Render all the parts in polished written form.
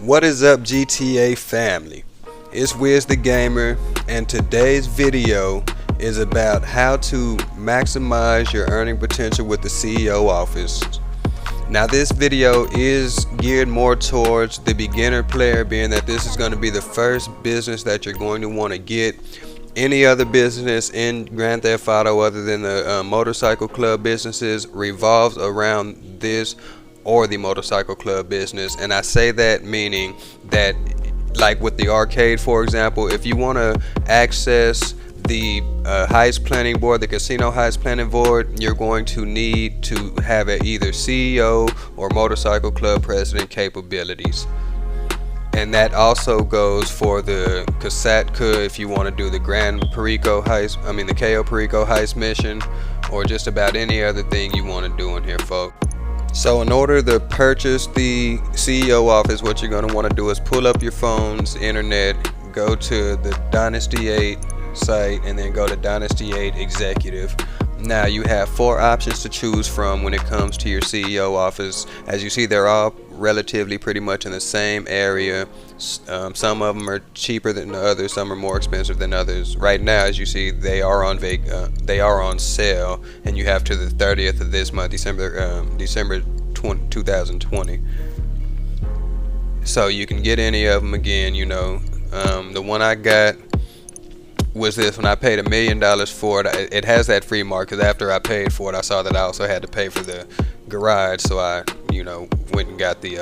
What is up, GTA family? It's Wiz the Gamer, and today's video is about how to maximize your earning potential with the CEO office. Now this video is geared more towards the beginner player, being that this is going to be the first business that you're going to want to get. Any other business in Grand Theft Auto other than the motorcycle club businesses revolves around this or the motorcycle club business. And I say that meaning that, like with the arcade, for example, if you want to access the heist planning board, the casino heist planning board, you're going to need to have either CEO or motorcycle club president capabilities. And that also goes for the Kasatka if you want to do the Grand Perico heist, the Cayo Perico heist mission, or just about any other thing you want to do in here, folks. So in order to purchase the CEO office, what you're going to want to do is pull up your phone's internet, go to the Dynasty 8 site, and then go to Dynasty 8 Executive. Now you have 4 options to choose from when it comes to your CEO office. As you see, they're all relatively pretty much in the same area. Some of them are cheaper than the others, some are more expensive than others. Right now, as you see, they are on sale, and you have to the 30th of this month, December 2020. So you can get any of them. Again, the one I got was this one. I paid $1 million for it. It has that free mark because after I paid for it, I saw that I also had to pay for the garage, so I went and got the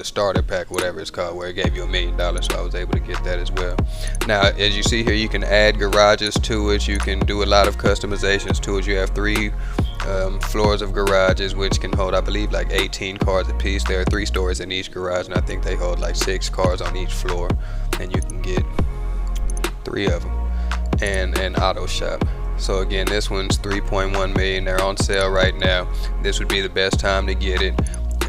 starter pack, whatever it's called, where it gave you $1 million, so I was able to get that as well. Now as you see here, you can add garages to it, you can do a lot of customizations to it. You have 3 floors of garages which can hold, I believe, like 18 cars a piece. There are 3 stories in each garage, and I think they hold like 6 cars on each floor, and you can get 3 of them, and an auto shop. So again, this one's 3.1 million. They're on sale right now. This would be the best time to get it.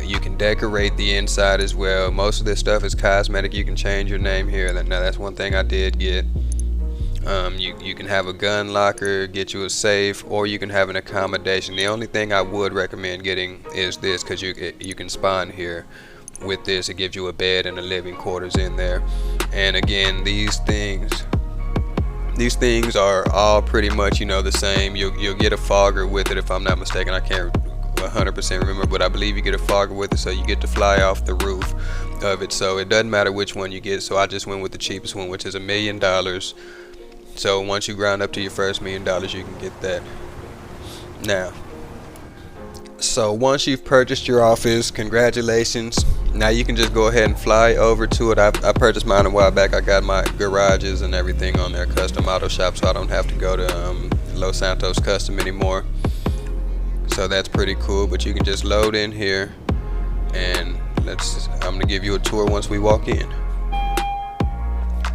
You can decorate the inside as well. Most of this stuff is cosmetic. You can change your name here. Now that's one thing I did get. You can have a gun locker, get you a safe, or you can have an accommodation. The only thing I would recommend getting is this, because you can spawn here with this. It gives you a bed and a living quarters in there. And again, these things are all pretty much the same. You'll get a fogger with it, if I'm not mistaken. I can't 100% remember, but I believe you get a fogger with it, so you get to fly off the roof of it. So it doesn't matter which one you get. So I just went with the cheapest one, which is $1 million. So once you grind up to your first $1 million, you can get that. Now, so once you've purchased your office, congratulations. Now you can just go ahead and fly over to it. I purchased mine a while back. I got my garages and everything on their custom auto shop, so I don't have to go to Los Santos Custom anymore. So that's pretty cool. But you can just load in here, and I'm gonna give you a tour once we walk in.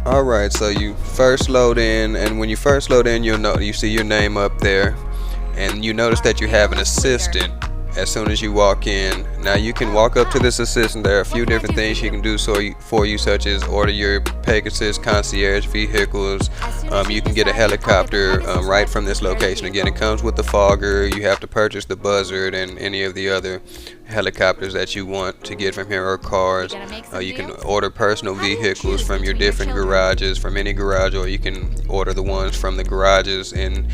Alright, so you first load in, and when you first load in, you see your name up there, and you notice that you have an assistant as soon as you walk in. Now you can walk up to this assistant. There are a few different things she can do for you, such as order your Pegasus concierge vehicles. You can get a helicopter right from this location. Again, it comes with the fogger. You have to purchase the Buzzard and any of the other helicopters that you want to get from here, or cars. You can order personal vehicles from your different garages, from any garage, or you can order the ones from the garages in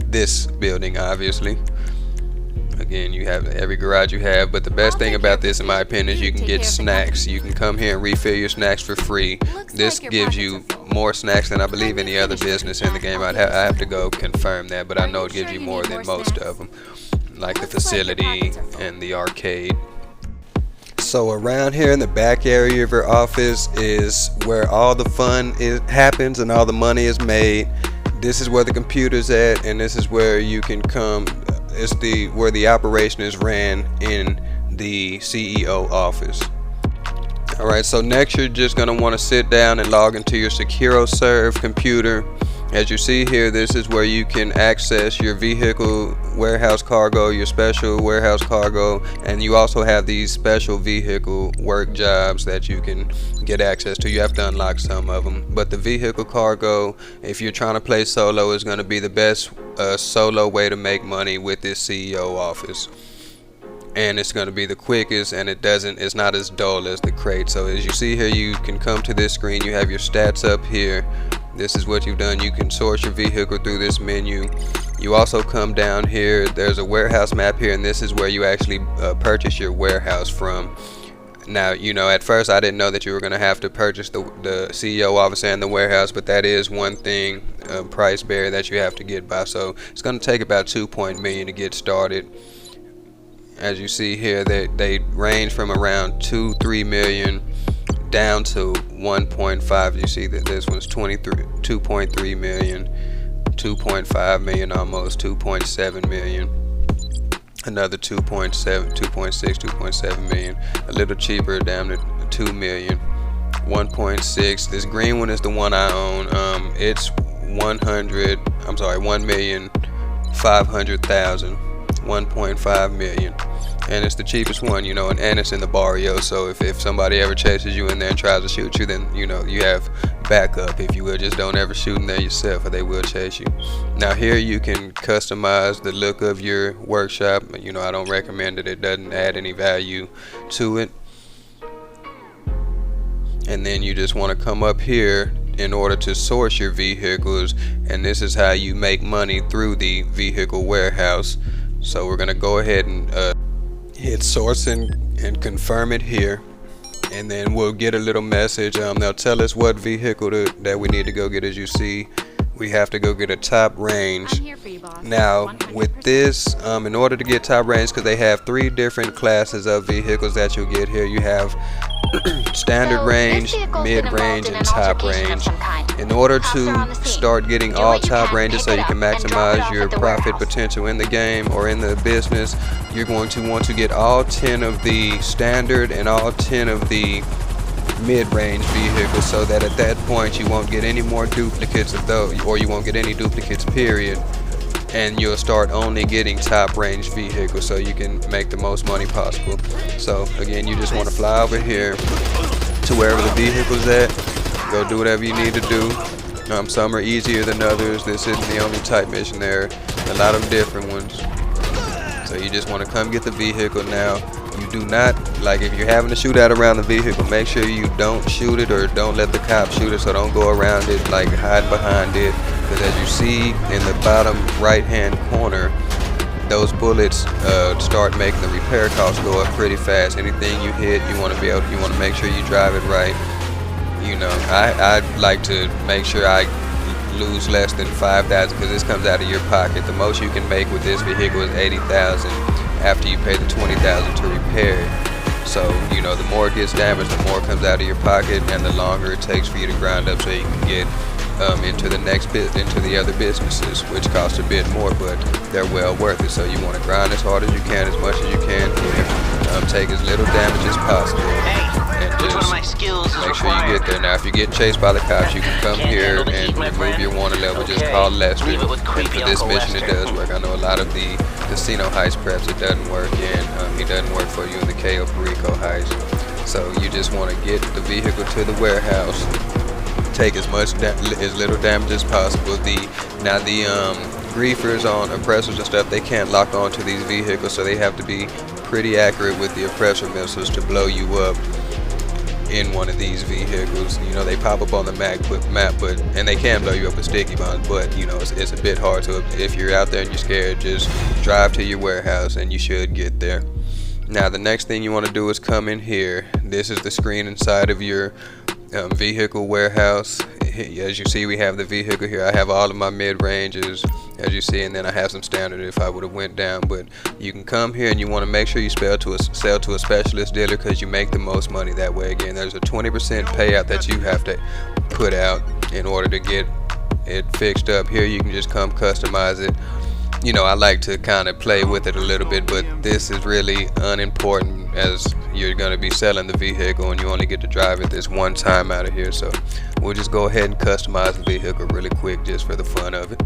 this building, obviously. Again, you have every garage you have, but the best thing about this, in my opinion, is you can get snacks. You can come here and refill your snacks for free. This gives you more snacks than I believe any other business in the game. I have to go confirm that, but I know it gives you more than most of them, like the facility and the arcade. So around here in the back area of your office is where all the fun happens and all the money is made. This is where the computer's at, and this is where you can come. It's where the operation is ran in the CEO office. Alright, so next you're just going to want to sit down and log into your SecuroServe computer. As you see here, this is where you can access your vehicle warehouse cargo, your special warehouse cargo, and you also have these special vehicle work jobs that you can get access to. You have to unlock some of them, but the vehicle cargo, if you're trying to play solo, is going to be the best solo way to make money with this CEO office. and it's going to be the quickest, and it's not as dull as the crate. So as you see here, you can come to this screen, you have your stats up here. This is what you've done. You can source your vehicle through this menu. You also come down here, there's a warehouse map here, and this is where you actually purchase your warehouse from. Now, you know, at first I didn't know that you were going to have to purchase the CEO office and the warehouse, but that is one thing, price barrier that you have to get by. So it's going to take about 2 million to get started. As you see here, they range from around 2-3 million down to 1.5. You see that this one's 2.3 million, 2.5 million, almost 2.7 million. Another 2.7, 2.6, 2.7 million. A little cheaper, down to 2 million. 1.6. This green one is the one I own. It's 1,500,000. 1.5 million, and it's the cheapest one, you know, and it's in the barrio. So if somebody ever chases you in there and tries to shoot you, then you know you have backup, if you will. Just don't ever shoot in there yourself, or they will chase you. Now here you can customize the look of your workshop. You know, I don't recommend it. It doesn't add any value to it. And then you just want to come up here in order to source your vehicles, and this is how you make money through the vehicle warehouse. So we're gonna go ahead and hit source and confirm it here, and then we'll get a little message. They'll tell us what vehicle that we need to go get. As you see, we have to go get a top range. I'm here for you, boss. Now with this, in order to get top range, because they have 3 different classes of vehicles that you'll get here. You have standard range, mid-range, and top range. In order to start getting all top ranges so you can maximize your profit potential in the game or in the business, you're going to want to get all 10 of the standard and all 10 of the mid-range vehicles, so that at that point you won't get any more duplicates of those, or you won't get any duplicates, period, and you'll start only getting top range vehicles so you can make the most money possible. So again, you just want to fly over here to wherever the vehicle's at, go do whatever you need to do. Some are easier than others. This isn't the only type mission. There are a lot of different ones. So you just want to come get the vehicle. Now you do not, like if you're having a shootout around the vehicle, make sure you don't shoot it, or don't let the cop shoot it. So don't go around it, like hide behind it, because as you see in the bottom right hand corner, those bullets start making the repair costs go up pretty fast. Anything you hit, you want to make sure you drive it right. You know, I like to make sure I lose less than 5,000, because this comes out of your pocket. The most you can make with this vehicle is 80,000 after you pay the 20,000 to repair it. So you know, the more it gets damaged, the more comes out of your pocket, and the longer it takes for you to grind up so you can get into the other businesses, which cost a bit more, but they're well worth it. So you want to grind as hard as you can, as much as you can here. Take as little damage as possible, and just make sure you get there. Now if you get chased by the cops, you can come here and remove your wanted level. Just call Lester, and for this mission it does work. I know a lot of the casino heist preps it doesn't work in. He doesn't work for you in the Cayo Perico heist. So you just want to get the vehicle to the warehouse, take as little damage as possible. Now the griefers on oppressors and stuff, they can't lock onto these vehicles, so they have to be pretty accurate with the oppressor missiles to blow you up in one of these vehicles. You know, they pop up on the map, and they can blow you up with sticky bombs, but you know, it's a bit hard to. If you're out there and you're scared, just drive to your warehouse and you should get there. Now the next thing you want to do is come in here. This is the screen inside of your vehicle warehouse. As you see, we have the vehicle here. I have all of my mid-ranges, as you see, and then I have some standard if I would have went down. But you can come here and you want to make sure you sell to a specialist dealer, because you make the most money that way. Again, there's a 20% payout that you have to put out in order to get it fixed up. Here you can just come customize it. You know, I like to kind of play with it a little bit, but this is really unimportant, as you're going to be selling the vehicle and you only get to drive it this one time out of here. So we'll just go ahead and customize the vehicle really quick, just for the fun of it.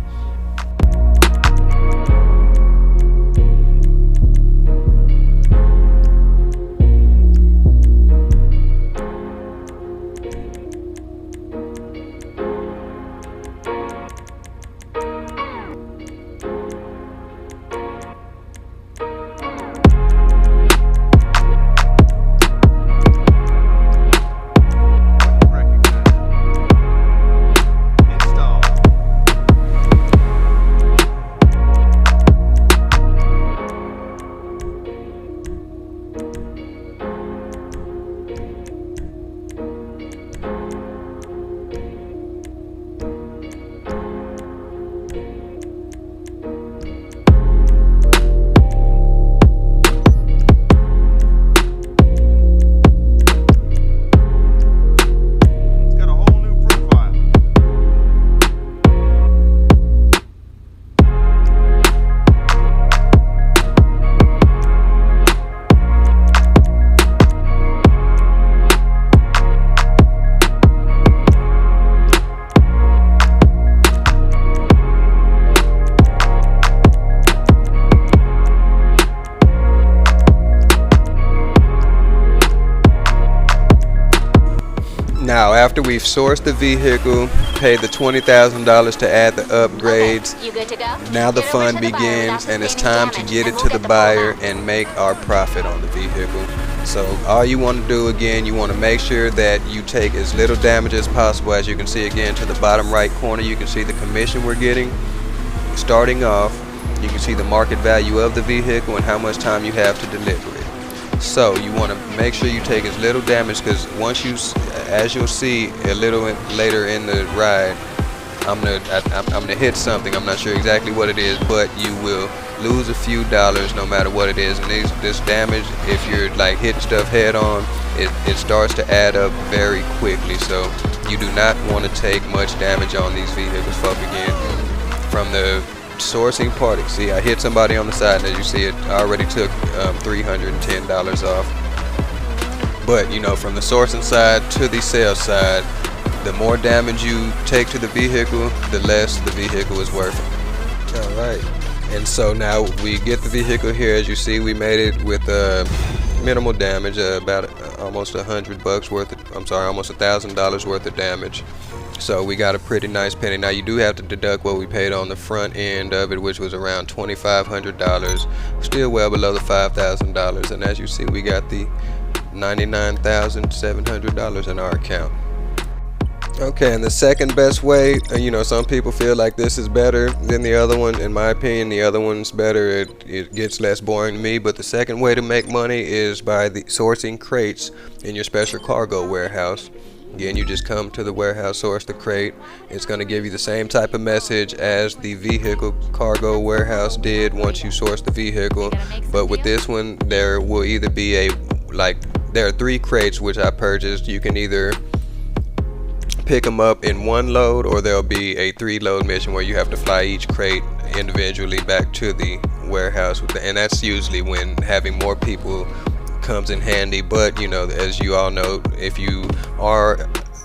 Now, after we've sourced the vehicle, paid the $20,000 to add the upgrades, Okay, you good to go? now the Get over fun to the buyer begins, without and it's sustaining time to damage, get and it we'll to the get ball buyer back. and make our profit on the vehicle. So all you want to do, again, you want to make sure that you take as little damage as possible. As you can see, again, to the bottom right corner, you can see the commission we're getting. Starting off, you can see the market value of the vehicle and how much time you have to deliver it. So you want to make sure you take as little damage, because once you, as you'll see a little later in the ride, I'm gonna hit something. I'm not sure exactly what it is, but you will lose a few dollars no matter what it is. And this damage, if you're like hitting stuff head on, it starts to add up very quickly. So you do not want to take much damage on these vehicles, folks. Again, from the sourcing part, see, I hit somebody on the side, and as you see, it already took $310 off. But you know, from the sourcing side to the sales side, the more damage you take to the vehicle, the less the vehicle is worth it. All right, and so now we get the vehicle here. As you see, we made it with minimal damage, about almost $100 worth of, I'm sorry, almost $1,000 worth of damage. So we got a pretty nice penny. Now you do have to deduct what we paid on the front end of it, which was around $2,500, still well below the $5,000. And as you see, we got the $99,700 in our account. Okay, and the second best way, you know, some people feel like this is better than the other one. In my opinion, the other one's better. It gets less boring to me. But the second way to make money is by sourcing crates in your special cargo warehouse. Again, you just come to the warehouse, source the crate. It's going to give you the same type of message as the vehicle cargo warehouse did once you source the vehicle. But with this one, there will either be there are 3 crates which I purchased. You can either pick them up in one load, or there'll be a 3-load mission where you have to fly each crate individually back to the warehouse. And that's usually when having more people comes in handy. But you know, as you all know, if you are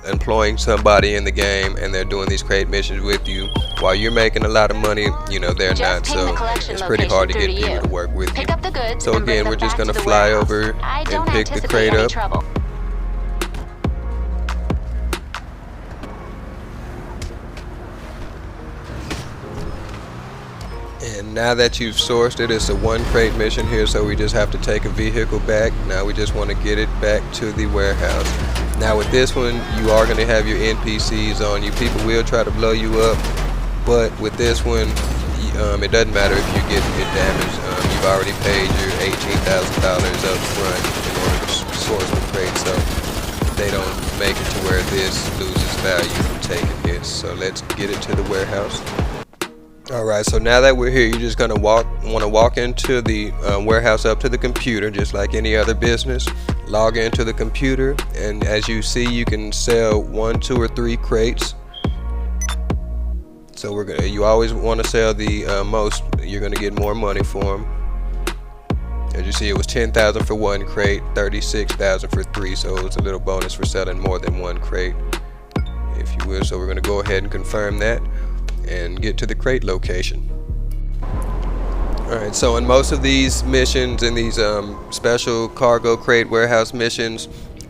employing somebody in the game and they're doing these crate missions with you while you're making a lot of money, you know, they're not, so it's pretty hard to get people to work with you. So again, we're just going to fly over and pick the crate up. And now that you've sourced it, it's a 1 crate mission here, so we just have to take a vehicle back. Now we just want to get it back to the warehouse. Now with this one, you are going to have your NPCs on you. People will try to blow you up, but with this one, it doesn't matter if you get damaged. You've already paid your $18,000 up front in order to source the crate, so they don't make it to where this loses value from taking hits. So let's get it to the warehouse. Alright, so now that we're here, you're just going to want to walk into the warehouse, up to the computer, just like any other business. Log into the computer, and as you see, you can sell 1, 2, or 3 crates. So you always want to sell the most. You're going to get more money for them. As you see, it was $10,000 for 1 crate, $36,000 for 3, so it's a little bonus for selling more than 1 crate, if you will. So we're going to go ahead and confirm that and get to the crate location. Alright, so in most of these missions, in these special cargo crate warehouse missions,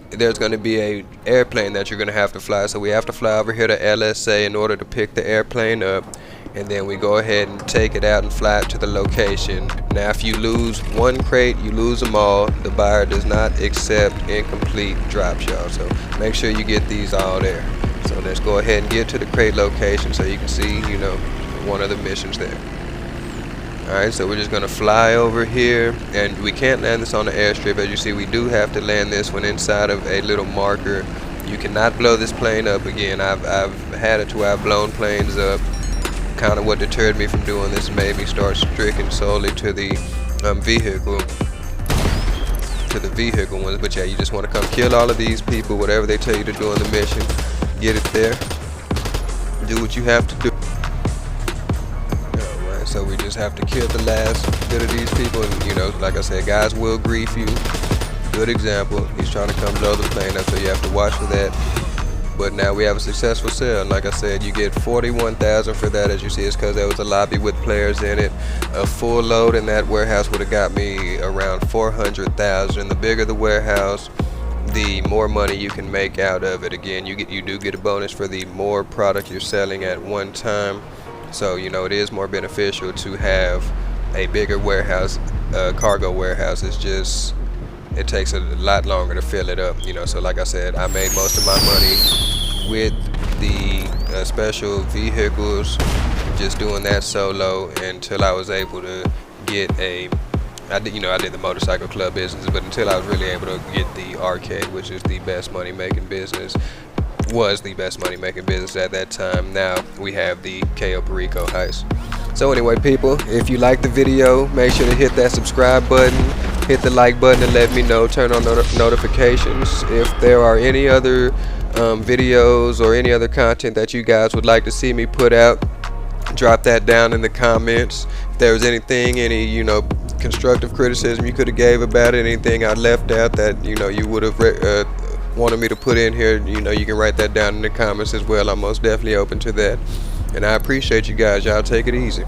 there's going to be a airplane that you're going to have to fly. So we have to fly over here to LSA in order to pick the airplane up, and then we go ahead and take it out and fly it to the location. Now if you lose 1 crate, you lose them all. The buyer does not accept incomplete drops, y'all, so make sure you get these all there. So let's go ahead and get to the crate location so you can see, you know, one of the missions there. Alright, so we're just going to fly over here, and we can't land this on the airstrip. As you see, we do have to land this one inside of a little marker. You cannot blow this plane up. Again, I've had it to where I've blown planes up. Kind of what deterred me from doing this, made me start sticking solely to the vehicle ones. But yeah, you just want to come kill all of these people, whatever they tell you to do in the mission. Get it there, do what you have to do. Alright, so we just have to kill the last bit of these people, and you know, like I said, guys will grief you. Good example, he's trying to come blow the plane up, so you have to watch for that. But now we have a successful sale, and like I said, you get $41,000 for that. As you see, it's because there was a lobby with players in it. A full load in that warehouse would have got me around $400,000. The bigger the warehouse, the more money you can make out of it. Again, you do get a bonus for the more product you're selling at one time. So it is more beneficial to have a bigger warehouse. Cargo warehouse is just, it takes a lot longer to fill it up. So like I said, I made most of my money with the special vehicles, just doing that solo until I was able to get I did the motorcycle club business, but until I was really able to get the arcade, which is the best money making business, was the best money making business at that time. Now we have the Cayo Perico heist. So anyway, people, if you like the video, make sure to hit that subscribe button, hit the like button, and let me know, turn on notifications. If there are any other videos or any other content that you guys would like to see me put out, drop that down in the comments. If there was anything, any constructive criticism you could have gave about it, anything I left out that you would have wanted me to put in here, you can write that down in the comments as well. I'm most definitely open to that, and I appreciate you guys. Y'all take it easy.